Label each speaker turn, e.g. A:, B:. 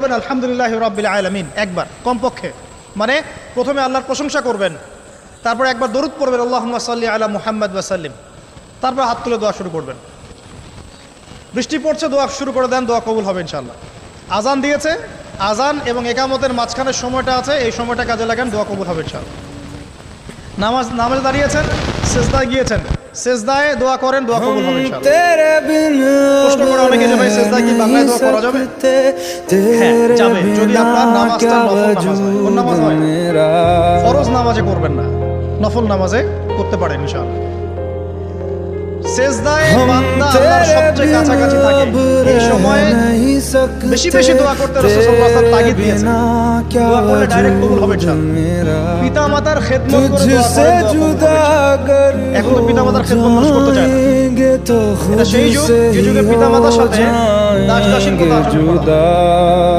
A: পড়বেন আলহামদুলিল্লাহি রাব্বিল আলামিন একবার কমপক্ষে, মানে প্রথমে আল্লাহর প্রশংসা করবেন, তারপর একবার দরুদ পড়বেন আল্লাহুম্মা সাল্লি আলা মুহাম্মাদ ওয়া সাল্লিম, তারপর হাত তুলে দোয়া শুরু করবেন। বৃষ্টি পড়ছে, দোয়া শুরু করে দেন, দোয়া কবুল হবে ইনশাআল্লাহ। আজান দিয়েছে, আজান এবং একামতের মাঝখানের সময়টা আছে, এই সময়টা কাজে লাগান, দোয়া কবুল হবে ইনশাআল্লাহ। নামাজে দাঁড়িয়েছেন, সেজদায় গিয়েছেন, সেজদায় দোয়া করেন, দোয়া কবুল হবে ইনশাআল্লাহ। প্রশ্ন করে অনেকে যে ভাই সেজদায় কি বাংলায় দোয়া করা যাবে? হ্যাঁ যাবে, যদি আপনার নামাজটা নফল নামাজ হয়। কোন নামাজ হয়? ফরজ নামাজে করবেন না, নফল নামাজে করতে পারেন ইনশাআল্লাহ। সেজদায় বান্দা আল্লাহর সবচেয়ে কাছাকাছি থাকে, এই সময়ে বেশি বেশি দোয়া করতে রাসূল সাল্লাল্লাহু আলাইহি ওয়াসাল্লাম তাগিদ দিয়েছেন। দোয়া করলে ডাইরেক্ট কবুল হবে ইনশাআল্লাহ। পিতামাতার খেদমত করে দোয়া করেন, এখন তো পিতামাতার খেদমত মানুষ করতে চায় না। এটা সেই যুগ যে যুগে পিতামাতার সাথে দাস দাসীর কথা আচরণ করা হয়।